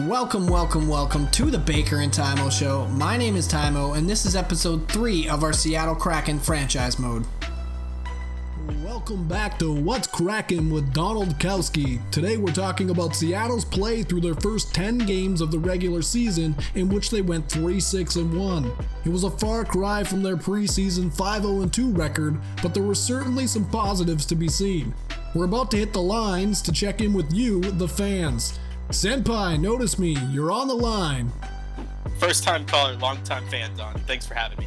Welcome to the Baker and Timo Show. My name is Timo, and this is episode 3 of our Seattle Kraken Franchise Mode. Welcome back to What's Kraken with Donald Kowski. Today we're talking about Seattle's play through their first 10 games of the regular season, in which they went 3-6-1. It was a far cry from their preseason 5-0-2 record, but there were certainly some positives to be seen. We're about to hit the lines to check in with you, the fans. Senpai, notice me, you're on the line. First time caller, long time fan, Don. Thanks for having me.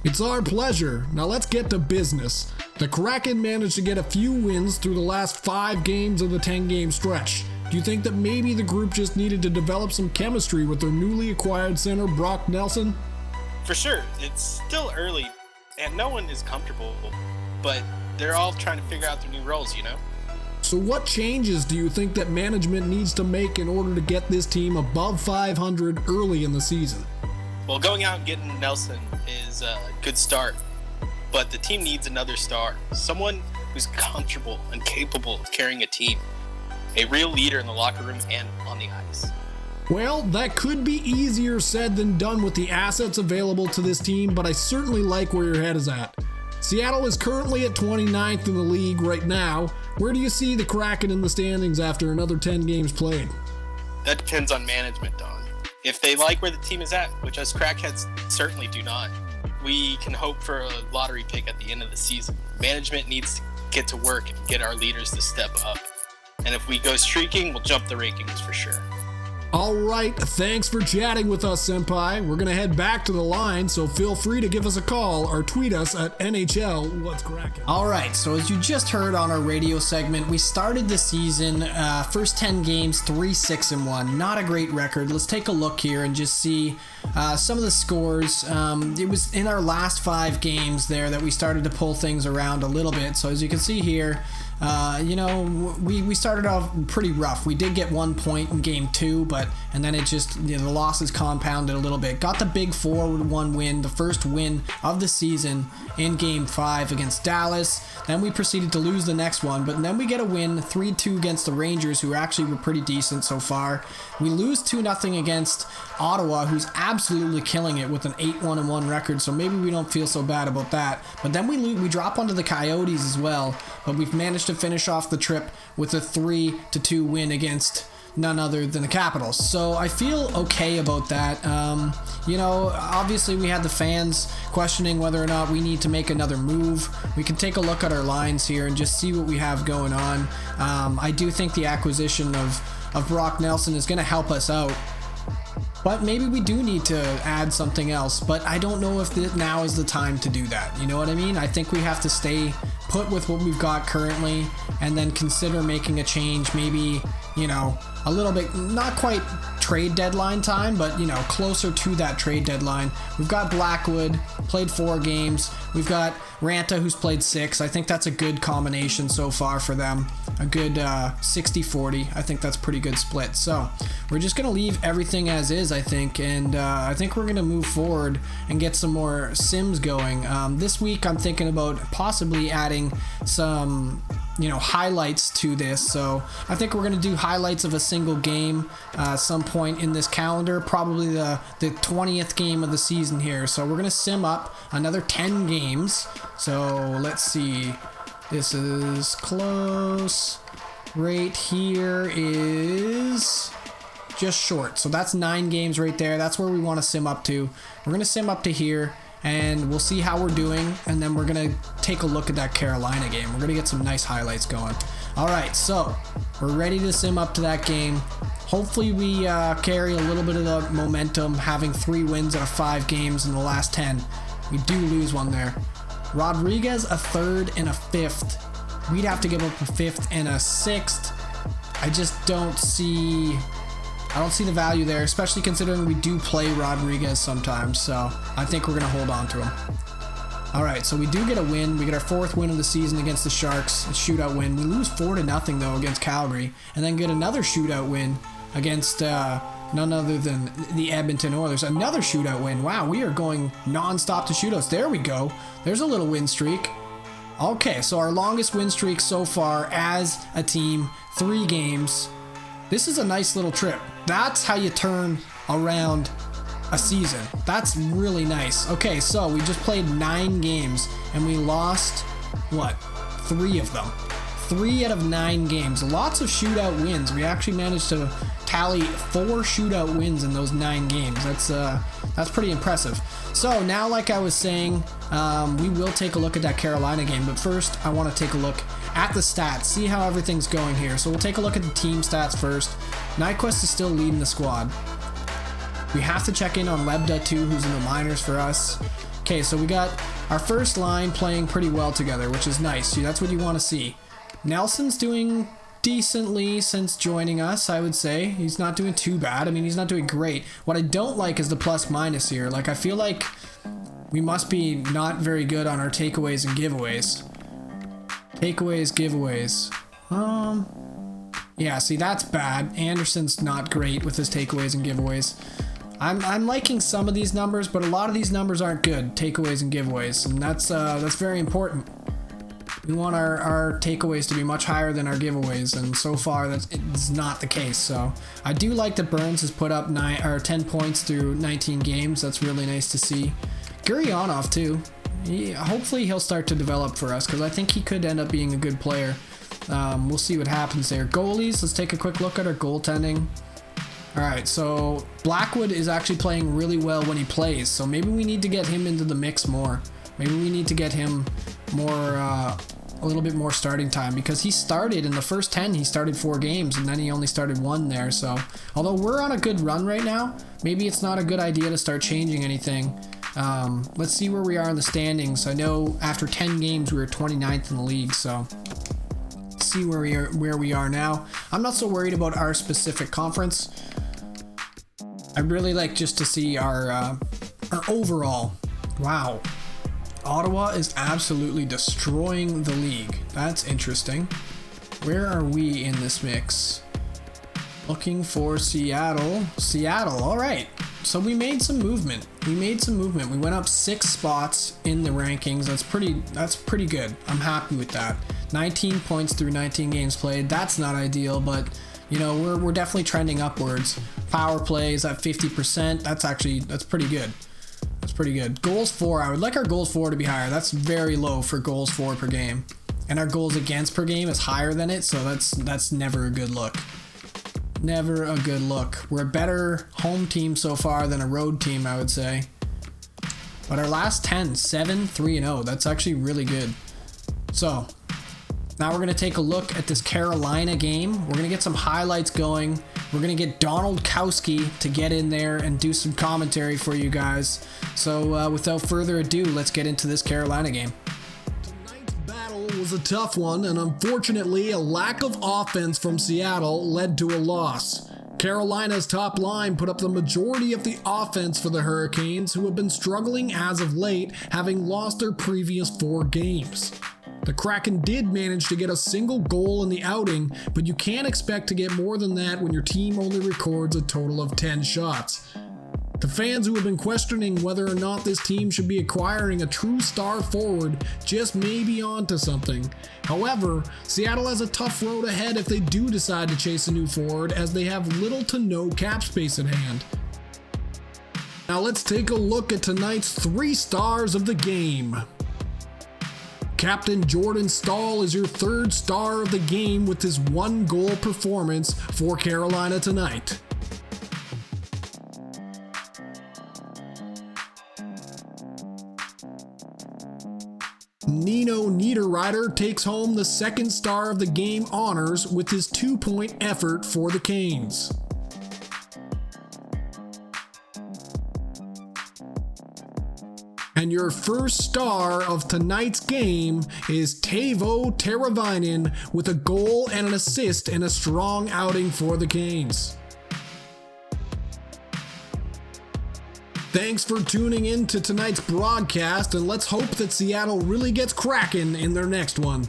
It's our pleasure. Now let's get to business. The Kraken managed to get a few wins through the last 5 games of the 10-game stretch. Do you think that maybe the group just needed to develop some chemistry with their newly acquired center, Brock Nelson? For sure. It's still early, and no one is comfortable, but they're all trying to figure out their new roles, you know? So what changes do you think that management needs to make in order to get this team above 500 early in the season? Well, going out and getting Nelson is a good start, but the team needs another star, someone who's comfortable and capable of carrying a team, a real leader in the locker room and on the ice. Well, that could be easier said than done with the assets available to this team, but I certainly like where your head is at. Seattle is currently at 29th in the league right now. Where do you see the Kraken in the standings after another 10 games played? That depends on management, Don. If they like where the team is at, which us crackheads certainly do not, we can hope for a lottery pick at the end of the season. Management needs to get to work and get our leaders to step up. And if we go streaking, we'll jump the rankings for sure. All right, thanks for chatting with us, Senpai. We're going to head back to the line, so feel free to give us a call or tweet us at NHL What's Kraken. All right, so as you just heard on our radio segment, we started the season, first 10 games, 3-6-1. Not a great record. Let's take a look here and just see some of the scores. It was in our last 5 games there that we started to pull things around a little bit. So as you can see here, we started off pretty rough. We did get 1 point in game 2, and then it just, the losses compounded a little bit. Got the big 4-1 win, the first win of the season in game 5 against Dallas. Then we proceeded to lose the next one, but then we get a win 3-2 against the Rangers, who actually were pretty decent so far. We lose 2-0 against Ottawa, who's absolutely killing it with an 8-1-1 record, so maybe we don't feel so bad about that. But then we drop onto the Coyotes as well, but we've managed to finish off the trip with a 3-2 win against none other than the Capitals. So I feel okay about that. Obviously we had the fans questioning whether or not we need to make another move. We can take a look at our lines here and just see what we have going on. I do think the acquisition of Brock Nelson is going to help us out. But maybe we do need to add something else, but I don't know if now is the time to do that. You know what I mean? I think we have to stay put with what we've got currently and then consider making a change, maybe, a little bit, not quite trade deadline time, but, closer to that trade deadline. We've got Blackwood, played 4 games. We've got Ranta, who's played 6. I think that's a good combination so far for them. A good 60-40. I think that's a pretty good split. So we're just going to leave everything as is, I think, and I think we're going to move forward and get some more sims going. This week I'm thinking about possibly adding some highlights to this. So I think we're going to do highlights of a single game some point in this calendar, probably the 20th game of the season here. So we're going to sim up another 10 games. So let's see. This is close. Right here is just short. So that's 9 games right there. That's where we want to sim up to. We're going to sim up to here, and we'll see how we're doing, and then we're going to take a look at that Carolina game. We're going to get some nice highlights going. All right, so we're ready to sim up to that game. Hopefully we carry a little bit of the momentum, having 3 wins out of 5 games in the last 10. We do lose one there. Rodriguez, a 3rd and a 5th. We'd have to give up a 5th and a 6th. I just don't see the value there, especially considering we do play Rodriguez sometimes. So I think we're going to hold on to him. All right, so we do get a win. We get our 4th win of the season against the Sharks, a shootout win. We lose 4-0 though against Calgary, and then get another shootout win against none other than the Edmonton Oilers. Another shootout win. Wow, we are going non-stop to shootouts. There we go. There's a little win streak. Okay, so our longest win streak so far as a team, 3 games. This is a nice little trip. That's how you turn around a season. That's really nice. Okay, so we just played 9 games and we lost, 3 of them. 3 out of 9 games. Lots of shootout wins. We actually managed to tally 4 shootout wins in those 9 games. That's pretty impressive. So now, like I was saying, we will take a look at that Carolina game, but first I want to take a look at the stats, see how everything's going here. So we'll take a look at the team stats first. Nyquist is still leading the squad. We have to check in on Lebda too, who's in the minors for us. Okay, so we got our first line playing pretty well together, which is nice. See, that's what you want to see. Nelson's doing decently since joining us, I would say. He's not doing too bad. I mean, he's not doing great. What I don't like is the plus minus here. Like, I feel like we must be not very good on our takeaways and giveaways. Takeaways, giveaways. Yeah, see, that's bad. Anderson's not great with his takeaways and giveaways. I'm liking some of these numbers, but a lot of these numbers aren't good, takeaways and giveaways, and that's very important. We want our takeaways to be much higher than our giveaways, and so far it's not the case. So I do like that Burns has put up 10 points through 19 games. That's really nice to see. Gurionov too. Hopefully he'll start to develop for us, because I think he could end up being a good player. We'll see what happens there. Goalies, let's take a quick look at our goaltending. Alright, so Blackwood is actually playing really well when he plays, so maybe we need to get him into the mix more. Maybe we need to get him more, a little bit more starting time, because he started in the first 10, he started 4 games, and then he only started 1 there. So although we're on a good run right now, maybe it's not a good idea to start changing anything. Let's see where we are in the standings. I know after 10 games we were 29th in the league, so let's see where we are now. I'm not so worried about our specific conference. I'd really like just to see our overall. Wow. Ottawa is absolutely destroying the league. That's interesting. Where are we in this mix? Looking for Seattle. Seattle, all right. So we made some movement. We went up 6 spots in the rankings. That's pretty good. I'm happy with that. 19 points through 19 games played. That's not ideal, but you know, we're definitely trending upwards. Power plays at 50%. That's pretty good. That's pretty good. Goals for, I would like our goals for to be higher. That's very low for goals for per game. And our goals against per game is higher than it, so that's never a good look. Never a good look. We're a better home team so far than a road team, I would say. But our last 10, 7, 3-0. That's actually really good. So now we're going to take a look at this Carolina game. We're going to get some highlights going. We're going to get Donald Kowski to get in there and do some commentary for you guys. So without further ado, let's get into this Carolina game. Tonight's battle was a tough one, and unfortunately, a lack of offense from Seattle led to a loss. Carolina's top line put up the majority of the offense for the Hurricanes, who have been struggling as of late, having lost their previous 4 games. The Kraken did manage to get a single goal in the outing, but you can't expect to get more than that when your team only records a total of 10 shots. The fans who have been questioning whether or not this team should be acquiring a true star forward just may be onto something. However, Seattle has a tough road ahead if they do decide to chase a new forward, as they have little to no cap space at hand. Now let's take a look at tonight's 3 stars of the game. Captain Jordan Staal is your 3rd star of the game with his 1-goal performance for Carolina tonight. Nino Niederreiter takes home the 2nd star of the game honors with his 2-point effort for the Canes. And your 1st star of tonight's game is Teuvo Teravainen with a goal and an assist in a strong outing for the Canes. Thanks for tuning in to tonight's broadcast, and let's hope that Seattle really gets cracking in their next one.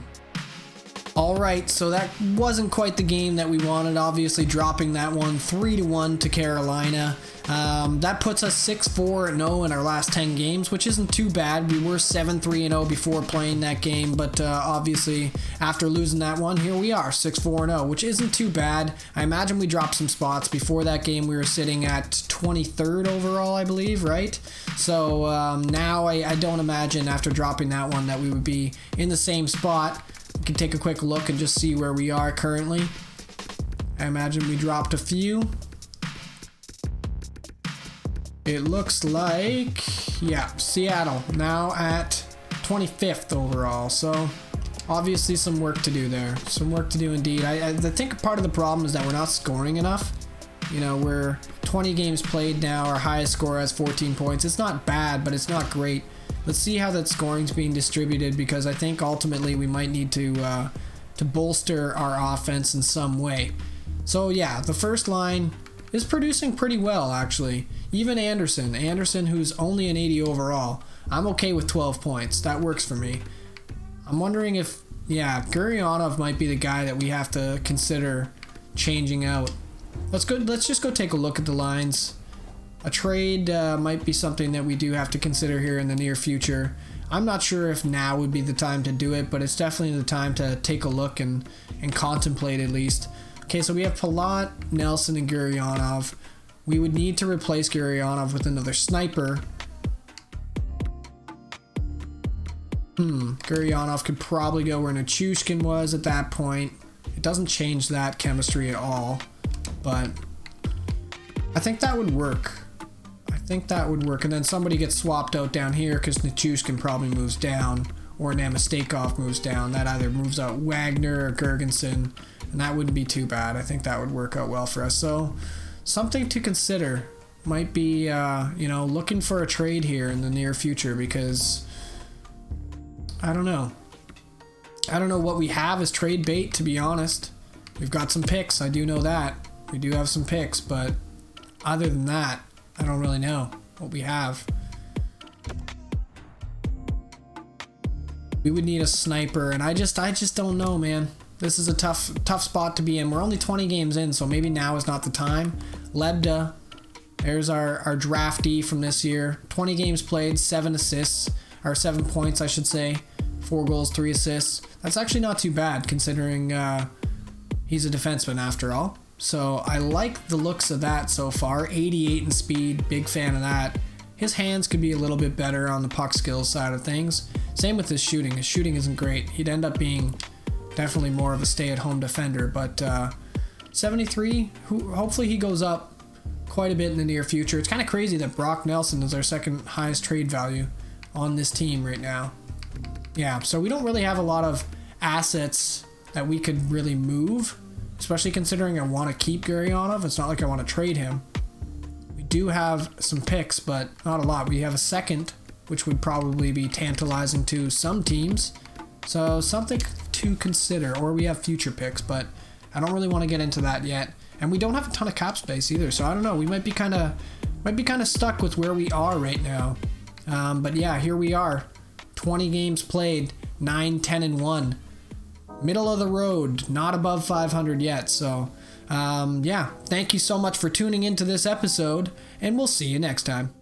All right, so that wasn't quite the game that we wanted, obviously dropping that one 3-1 to Carolina. That puts us 6-4-0 in our last 10 games, which isn't too bad. We were 7-3-0 before playing that game, but obviously after losing that one, here we are, 6-4-0, which isn't too bad. I imagine we dropped some spots. Before that game, we were sitting at 23rd overall, I believe, right? So now I don't imagine after dropping that one that we would be in the same spot. We can take a quick look and just see where we are currently. I imagine we dropped a few. It looks like, yeah, Seattle now at 25th overall. So obviously some work to do there. Some work to do indeed. I think part of the problem is that we're not scoring enough. You know, we're 20 games played now. Our highest score has 14 points. It's not bad, but it's not great. Let's see how that scoring's being distributed, because I think ultimately we might need to bolster our offense in some way. So yeah, the first line is producing pretty well, actually. Even Anderson, who's only an 80 overall, I'm okay with 12 points. That works for me. I'm wondering if, yeah, Gurionov might be the guy that we have to consider changing out. Let's just go take a look at the lines. A trade might be something that we do have to consider here in the near future. I'm not sure if now would be the time to do it, but it's definitely the time to take a look and contemplate at least. Okay, so we have Palat, Nelson, and Gurionov. We would need to replace Gurionov with another sniper. Gurionov could probably go where Nichushkin was at that point. It doesn't change that chemistry at all, but I think that would work. And then somebody gets swapped out down here because Nichushkin probably moves down, or Namestnikov moves down. That either moves out Wagner or Gergensen, and that wouldn't be too bad. I think that would work out well for us. So something to consider might be, looking for a trade here in the near future, because I don't know what we have as trade bait, to be honest. We've got some picks. I do know that. We do have some picks, but other than that, I don't really know what we have. We would need a sniper, and I just don't know, man. This is a tough spot to be in. We're only 20 games in, so maybe now is not the time. Lebda, there's our draftee from this year. 20 games played, 7 assists, or 7 points, I should say. 4 goals, 3 assists. That's actually not too bad, considering he's a defenseman after all. So I like the looks of that so far. 88 in speed, big fan of that. His hands could be a little bit better on the puck skills side of things. Same with his shooting. His shooting isn't great. He'd end up being definitely more of a stay-at-home defender. But 73, hopefully he goes up quite a bit in the near future. It's kind of crazy that Brock Nelson is our second highest trade value on this team right now. Yeah, so we don't really have a lot of assets that we could really move, especially considering I want to keep Gurionov. It's not like I want to trade him. We do have some picks, but not a lot. We have a second, which would probably be tantalizing to some teams. So something to consider. Or we have future picks, but I don't really want to get into that yet. And we don't have a ton of cap space either, so I don't know. We might be kind of stuck with where we are right now. But yeah, here we are. 20 games played, 9-10-1. Middle of the road, not above 500 yet. So, yeah, thank you so much for tuning into this episode, and we'll see you next time.